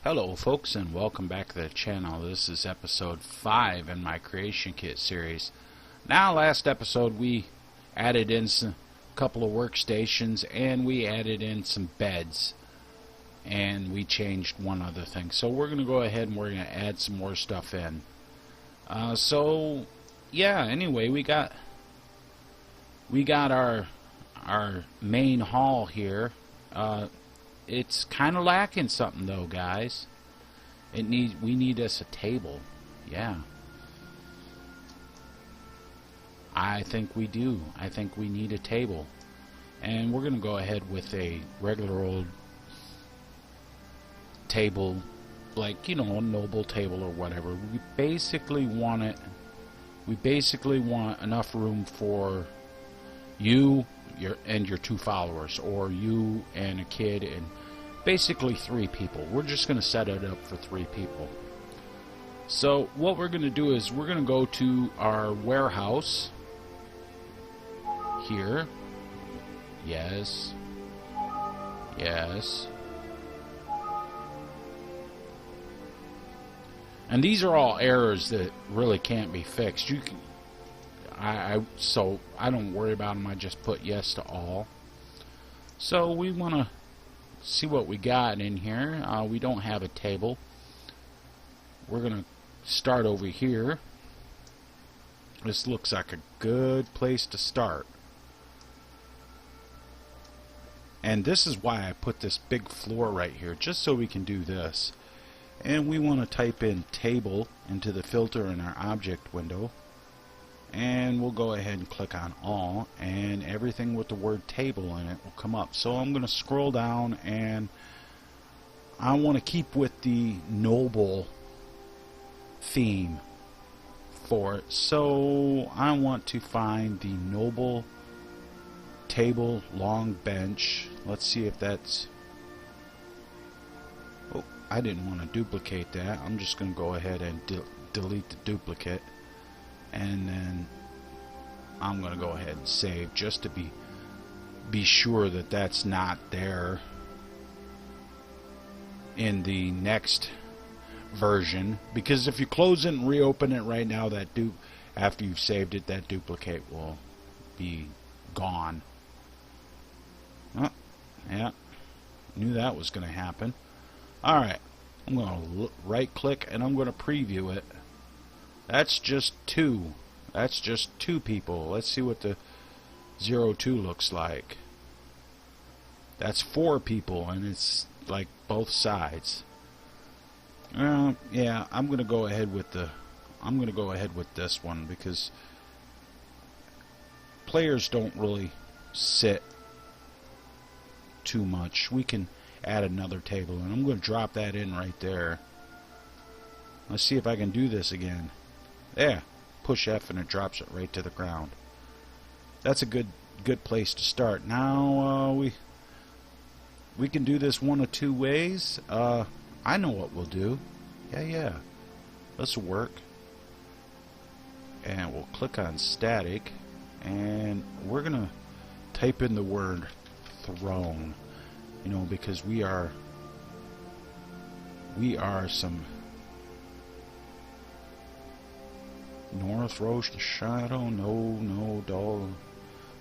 Hello folks, and welcome back to the channel. This is episode 5 in my creation kit series. Now, last episode we added in a couple of workstations and we added in some beds, and we changed one other thing. So we're going to go ahead and we're going to add some more stuff in. Anyway, we got our main hall here. It's kind of lacking something though, guys. We need us a table. Yeah. I think we do. I think we need a table. And we're going to go ahead with a regular old table, like, you know, a noble table or whatever. We basically want enough room for you and your 2 followers, or you and a kid, and basically 3 people. We're just going to set it up for 3 people. So what we're going to do is we're going to go to our warehouse here. Yes. And these are all errors that really can't be fixed. You can so I don't worry about them. I just put yes to all. So we want to see what we got in here. We don't have a table. We're going to start over here. This looks like a good place to start. And this is why I put this big floor right here, just so we can do this. And we want to type in table into the filter in our object window. And we'll go ahead and click on all, and everything with the word table in it will come up. So I'm going to scroll down, and I want to keep with the noble theme for it. So I want to find the noble table long bench. Let's see if that's... Oh, I didn't want to duplicate that. I'm just going to go ahead and delete the duplicate. And then I'm going to go ahead and save, just to be sure that that's not there in the next version. Because if you close it and reopen it right now, after you've saved it, that duplicate will be gone. Oh, yeah, knew that was going to happen. Alright, I'm going to right click and I'm going to preview it. That's just 2. That's just 2 people. Let's see what the 02 looks like. That's 4 people, and it's like both sides. Yeah, I'm gonna go ahead with this one, because players don't really sit too much. We can add another table, and I'm going to drop that in right there. Let's see if I can do this again. There, push F and it drops it right to the ground. That's a good place to start. Now we can do this one of 2 ways. I know what we'll do. Yeah, this will work. And we'll click on static, and we're gonna type in the word throne. You know, because we are some North Roast Shadow, no, doll.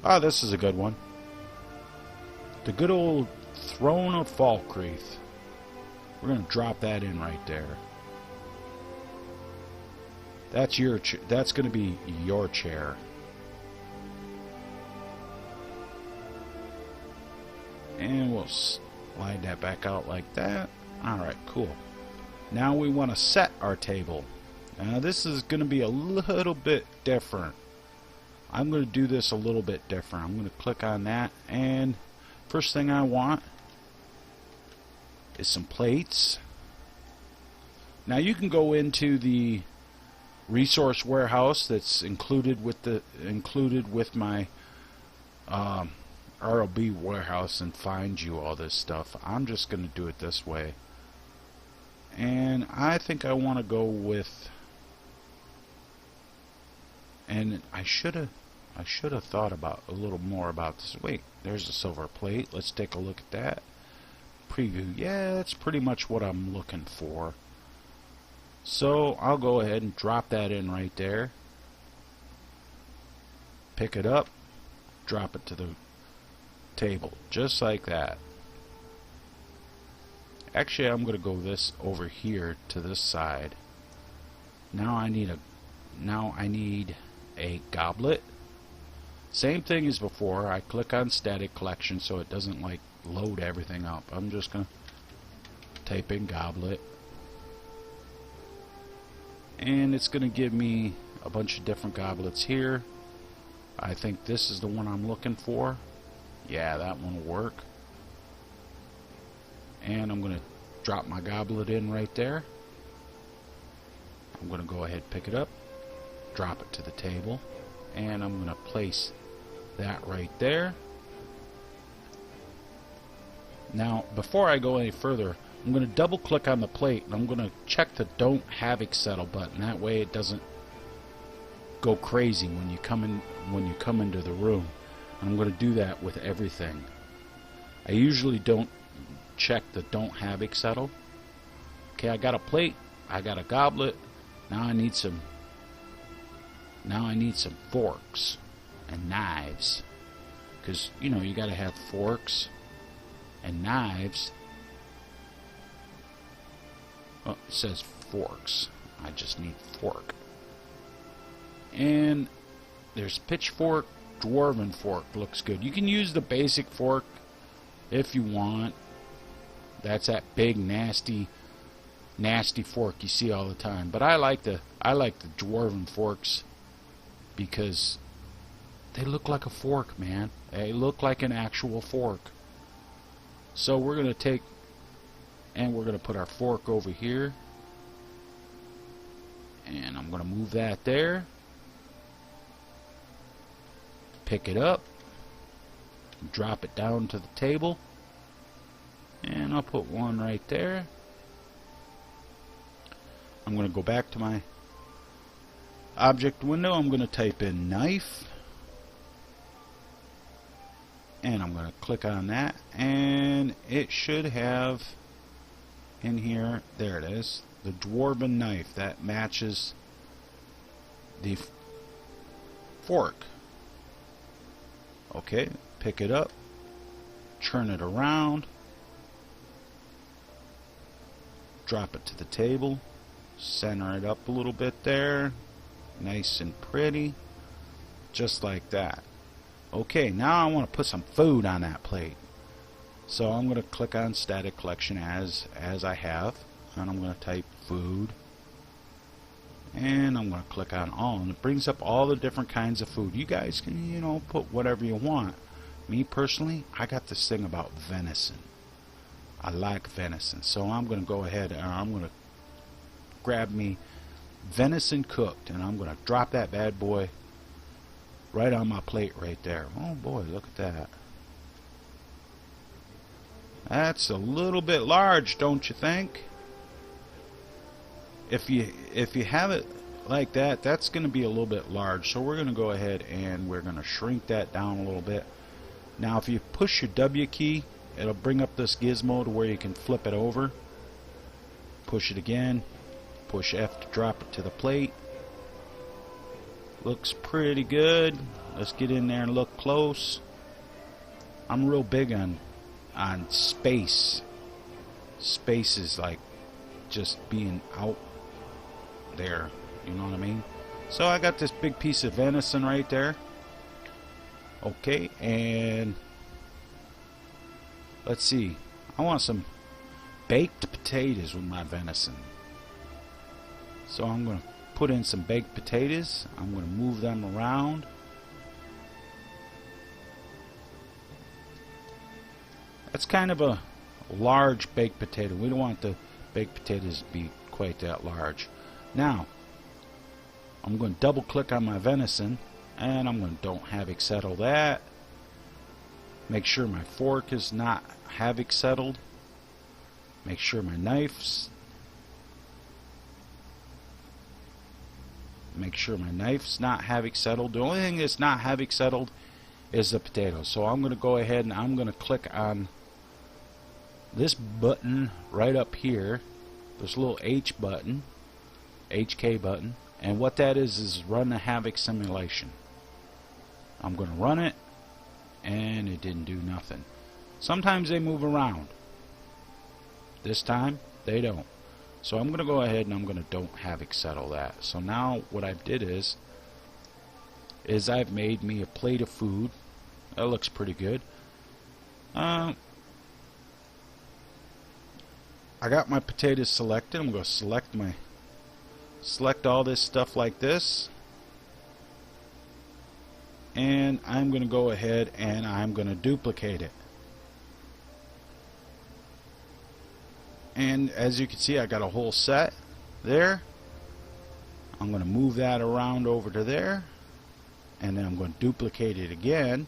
Ah, this is a good one. The good old Throne of Falkreath. We're going to drop that in right there. That's that's going to be your chair. And we'll slide that back out like that. Alright, cool. Now we want to set our table. Now this is going to be a little bit different. I'm going to do this a little bit different. I'm going to click on that, and first thing I want is some plates. Now you can go into the resource warehouse that's included with my RLB warehouse and find you all this stuff. I'm just going to do it this way. And I think I want to go with... And I should have thought about a little more about this. Wait, there's a silver plate. Let's take a look at that. preview. Yeah, that's pretty much what I'm looking for. So I'll go ahead and drop that in right there. Pick it up, drop it to the table, just like that. Actually, I'm going to go this over here to this side. Now I need a goblet. Same thing as before. I click on static collection so it doesn't like load everything up. I'm just going to type in goblet, and it's going to give me a bunch of different goblets here. I think this is the one I'm looking for. Yeah, that one will work. And I'm going to drop my goblet in right there. I'm going to go ahead and pick it up, drop it to the table, and I'm going to place that right there. Now, before I go any further, I'm going to double click on the plate and I'm going to check the Don't Havoc Settle button. That way it doesn't go crazy when you come into the room. And I'm going to do that with everything. I usually don't check the Don't Havoc Settle. Okay, I got a plate, I got a goblet. Now I need some forks and knives, because you know you got to have forks and knives. Oh, it says forks. I just need fork. And there's pitchfork, Dwarven Fork looks good. You can use the basic fork if you want. That's that big nasty fork you see all the time. But I like the Dwarven Forks because they look like a fork, man. They look like an actual fork. So we're going to take and we're going to put our fork over here. And I'm going to move that there. Pick it up. Drop it down to the table. And I'll put one right there. I'm going to go back to my object window. I'm going to type in knife. And I'm going to click on that. And it should have in here, there it is, the Dwarven knife that matches the fork. Okay, pick it up, turn it around, drop it to the table, center it up a little bit there, nice and pretty, just like that. Okay, now I want to put some food on that plate. So I'm going to click on static collection as I have, and I'm going to type food, and I'm going to click on all, and it brings up all the different kinds of food. You guys can, you know, put whatever you want. Me personally, I got this thing about venison. I like venison, so I'm going to go ahead and I'm going to grab me venison cooked, and I'm going to drop that bad boy right on my plate right there. Oh boy, look at that. That's a little bit large, don't you think? If you have it like that, that's going to be a little bit large. So we're going to go ahead and we're going to shrink that down a little bit. Now if you push your W key, it'll bring up this gizmo to where you can flip it over. Push it again. Push F to drop it to the plate. Looks pretty good. Let's get in there and look close. I'm real big on space. Space is like just being out there, you know what I mean? So I got this big piece of venison right there. Okay, and let's see, I want some baked potatoes with my venison. So I'm going to put in some baked potatoes. I'm going to move them around. That's kind of a large baked potato. We don't want the baked potatoes to be quite that large. Now, I'm going to double click on my venison, and I'm going to Don't Havoc Settle that. Make sure my fork is not Havoc Settled. Make sure my knife's not Havoc Settled. The only thing that's not Havoc Settled is the potato. So I'm going to go ahead and I'm going to click on this button right up here, this little H button, HK button, and what that is run the Havoc Simulation. I'm going to run it, and it didn't do nothing. Sometimes they move around. This time, they don't. So I'm going to go ahead and I'm going to don't Havoc settle that. So now what I did is I've made me a plate of food. That looks pretty good. I got my potatoes selected. I'm going to select all this stuff like this. And I'm going to go ahead and I'm going to duplicate it. And as you can see, I got a whole set there. I'm going to move that around over to there. And then I'm going to duplicate it again.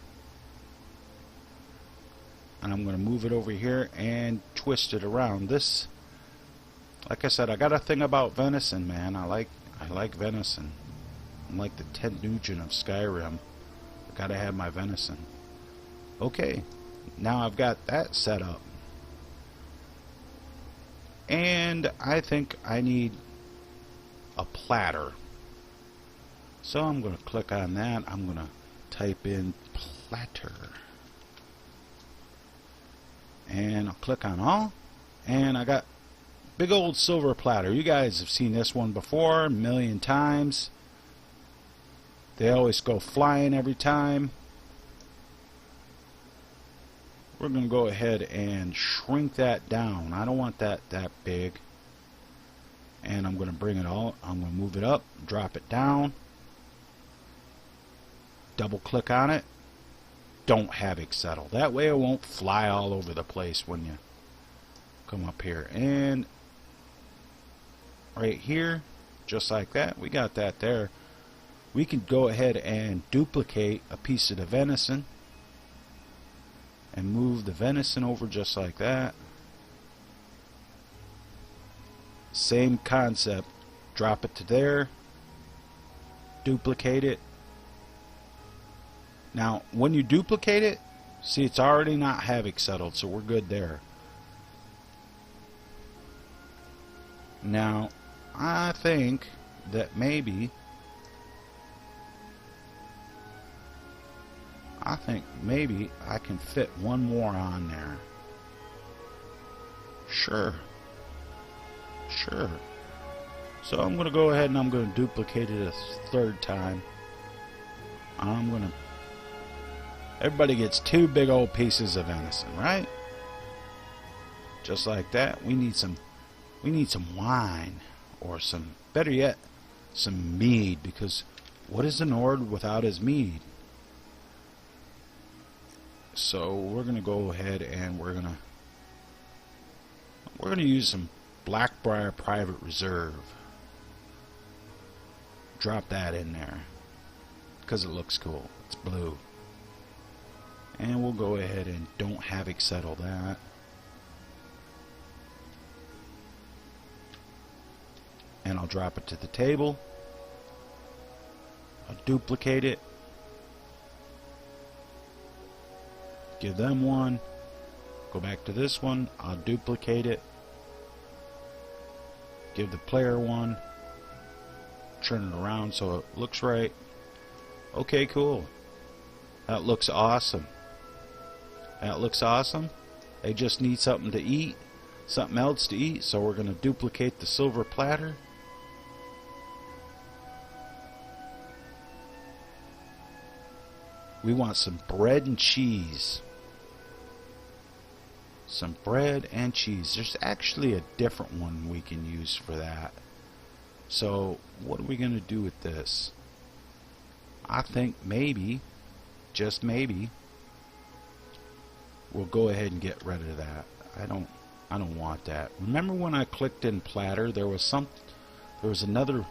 And I'm going to move it over here and twist it around. This, like I said, I got a thing about venison, man. I like venison. I'm like the Ted Nugent of Skyrim. I gotta have my venison. Okay, now I've got that set up. And I think I need a platter. So I'm going to click on that. I'm going to type in platter. And I'll click on all. And I got big old silver platter. You guys have seen this one before a million times. They always go flying every time. We're going to go ahead and shrink that down. I don't want that big. And I'm going to bring it all. I'm going to move it up, drop it down. Double click on it. Don't Havoc settle. That way it won't fly all over the place when you come up here. And right here, just like that, we got that there. We can go ahead and duplicate a piece of the venison and move the venison over just like that. Same concept. Drop it to there. Duplicate it. Now, when you duplicate it, see, it's already not Havoc settled, so we're good there. Now, I think that maybe I can fit one more on there. Sure. So I'm going to go ahead and I'm going to duplicate it a third time. Everybody gets two big old pieces of venison, right? Just like that. We need some wine, or some, better yet, some mead, because what is an Ord without his mead? So we're going to go ahead and we're going to use some Blackbriar Private Reserve. Drop that in there because it looks cool. It's blue. And we'll go ahead and don't Havoc settle that. And I'll drop it to the table. I'll duplicate it. Give them one. Go back to this one. I'll duplicate it. Give the player one. Turn it around so it looks right. Okay, cool. That looks awesome. That looks awesome. They just need something to eat. Something else to eat. So we're going to duplicate the silver platter. We want some bread and cheese. Some bread and cheese. There's actually a different one we can use for that. So what are we going to do with this? I think maybe, just maybe, we'll go ahead and get rid of that. I don't want that. Remember when I clicked in platter, there was another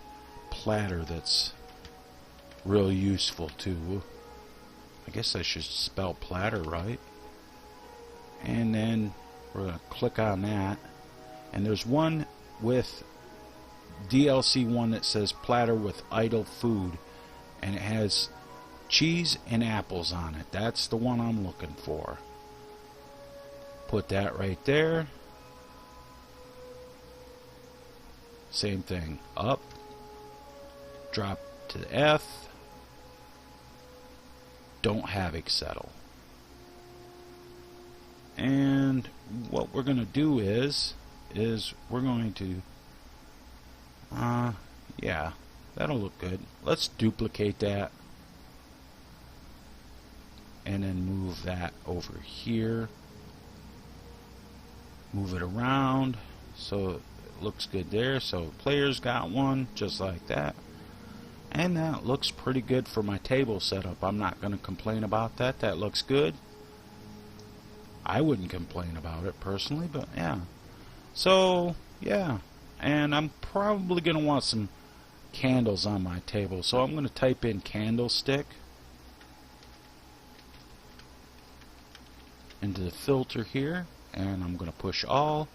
platter that's real useful too. I guess I should spell platter right. And then we're going to click on that. And there's one with DLC one that says platter with idle food. And it has cheese and apples on it. That's the one I'm looking for. Put that right there. Same thing. Up. Drop to the F. Don't Havoc settle. And what we're going to do is we're going to yeah, that'll look good. Let's duplicate that and then move that over here. Move it around so it looks good there. So players got one just like that. And that looks pretty good for my table setup. I'm not going to complain about that. That looks good. I wouldn't complain about it personally, but yeah. So, yeah. And I'm probably going to want some candles on my table. So I'm going to type in candlestick into the filter here. And I'm going to push all.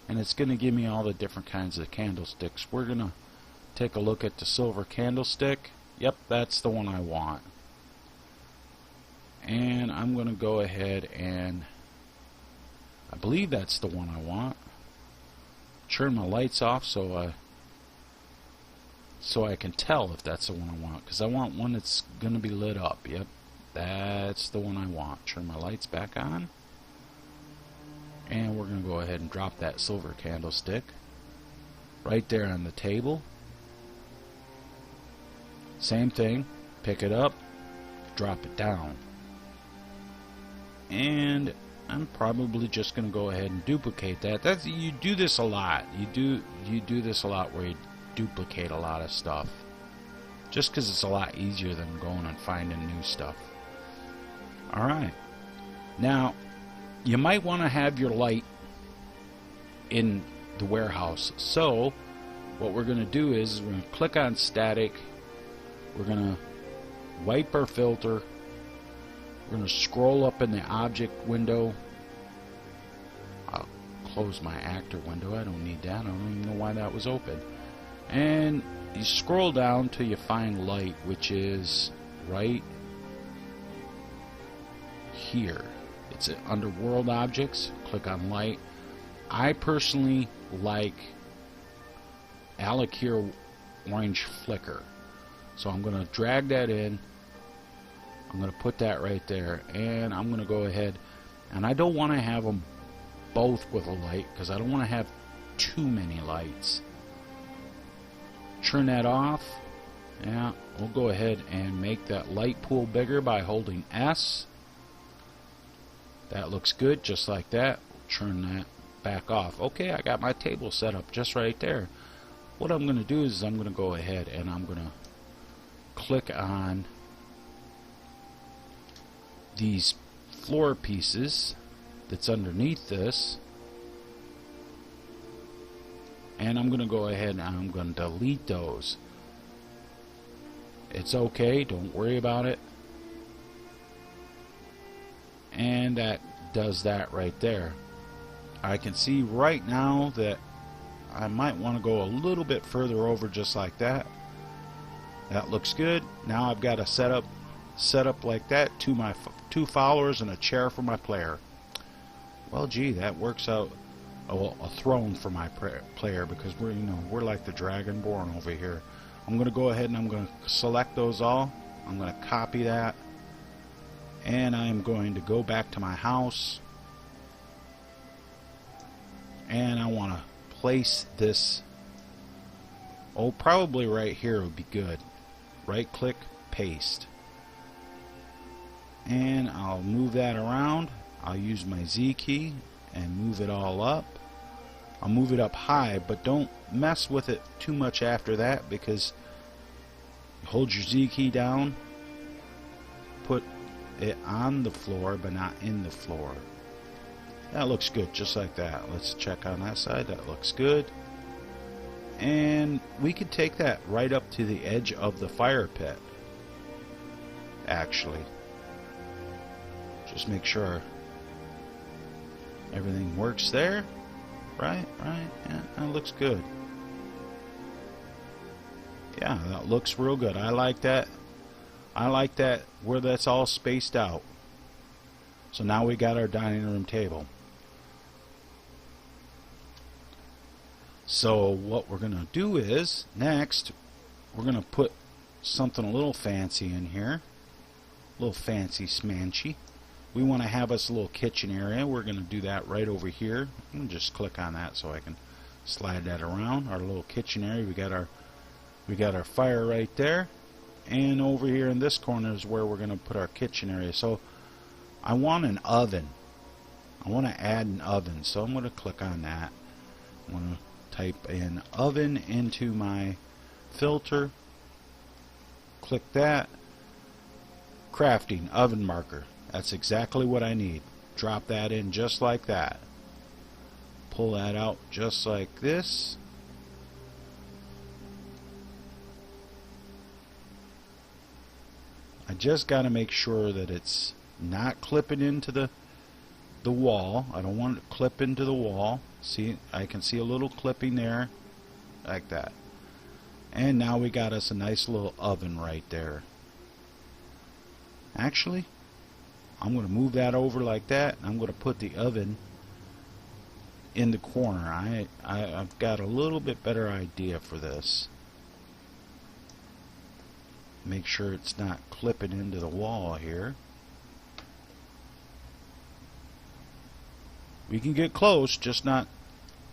And it's going to give me all the different kinds of candlesticks. We're going to take a look at the silver candlestick. Yep, that's the one I want. And I'm going to go ahead and I believe that's the one I want. Turn my lights off so I can tell if that's the one I want, because I want one that's going to be lit up. Yep, that's the one I want. Turn my lights back on. And we're going to go ahead and drop that silver candlestick right there on the table. Same thing, pick it up, drop it down. And I'm probably just going to go ahead and duplicate that. You do this a lot. You do this a lot where you duplicate a lot of stuff. Just because it's a lot easier than going and finding new stuff. Alright. Now, you might want to have your light in the warehouse. So, what we're going to do is we're going to click on static. We're going to wipe our filter. We're going to scroll up in the object window. I'll close my actor window. I don't need that. I don't even know why that was open. And you scroll down till you find light, which is right here. It's under world objects. Click on light. I personally like Alakir orange flicker. So I'm going to drag that in. I'm going to put that right there, and I'm going to go ahead, and I don't want to have them both with a light because I don't want to have too many lights. Turn that off. Yeah, we'll go ahead and make that light pool bigger by holding S. That looks good, just like that. Turn that back off. Okay, I got my table set up just right there. What I'm going to do is I'm going to go ahead and I'm going to click on these floor pieces that's underneath this, and I'm going to go ahead and I'm going to delete those. It's okay, don't worry about it. And that does that right there. I can see right now that I might want to go a little bit further over, just like that. That looks good. Now I've got a setup like that, two followers and a chair for my player. Well, gee, that works out. A throne for my player, because we're like the Dragonborn over here. I'm going to go ahead and I'm going to select those all. I'm going to copy that, and I'm going to go back to my house, and I want to place this. Oh, probably right here would be good. Right click, paste. And I'll move that around. I'll use my Z key and move it all up. I'll move it up high, but don't mess with it too much after that, because hold your Z key down, put it on the floor but not in the floor. That looks good, just like that. Let's check on that side. That looks good. And we could take that right up to the edge of the fire pit, actually. Just make sure everything works there. Right, yeah, that looks good. Yeah, that looks real good. I like that. I like that where that's all spaced out. So now we got our dining room table. So what we're going to do is, next, we're going to put something a little fancy in here. A little fancy smanchy. We want to have us a little kitchen area. We're going to do that right over here. I'm going to just click on that so I can slide that around. Our little kitchen area. We got our fire right there. And over here in this corner is where we're going to put our kitchen area. So I want an oven. I want to add an oven. So I'm going to click on that. I'm going to type in oven into my filter. Click that. Crafting oven marker. That's exactly what I need. Drop that in just like that. Pull that out just like this. I just got to make sure that it's not clipping into the wall. I don't want it to clip into the wall. See, I can see a little clipping there, like that. And now we got us a nice little oven right there. Actually, I'm going to move that over like that. I'm going to put the oven in the corner. I've got a little bit better idea for this. Make sure it's not clipping into the wall here. We can get close, just not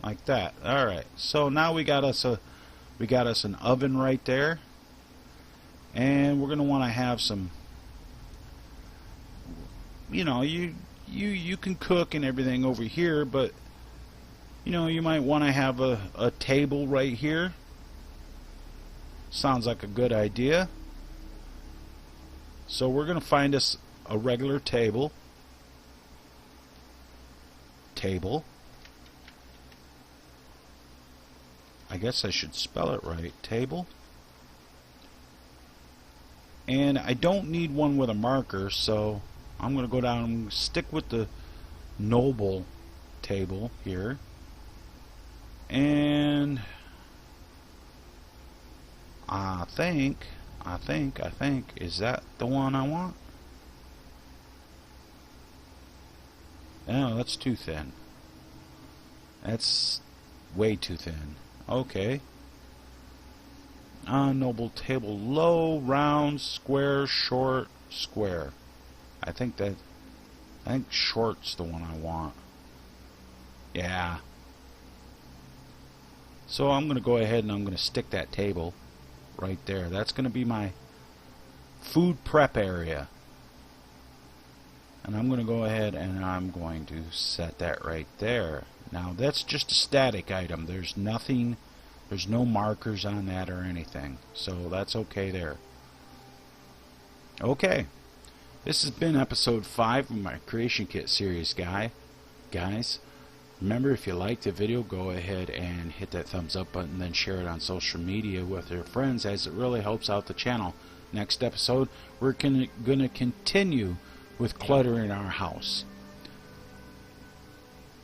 like that. Alright, so now we got us an oven right there. And we're going to want to have some, you know, you can cook and everything over here, but you know, you might want to have a table right here. Sounds like a good idea. So we're going to find us a regular table. I guess I should spell it right. Table. And I don't need one with a marker, so I'm going to go down and stick with the noble table here. And I think, is that the one I want? No, that's too thin. That's way too thin. Okay. Noble table, low, round, square, short, square. I think short's the one I want. Yeah. So I'm going to go ahead and I'm going to stick that table right there. That's going to be my food prep area. And I'm going to go ahead and I'm going to set that right there. Now that's just a static item. There's nothing, there's no markers on that or anything. So that's okay there. Okay. This has been episode 5 of my Creation Kit series, guys. Remember, if you liked the video, go ahead and hit that thumbs up button, then share it on social media with your friends, as it really helps out the channel. Next episode, we're going to continue with cluttering our house.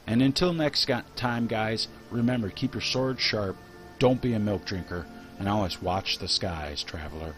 And until next time, guys, remember, keep your sword sharp, don't be a milk drinker, and always watch the skies, traveler.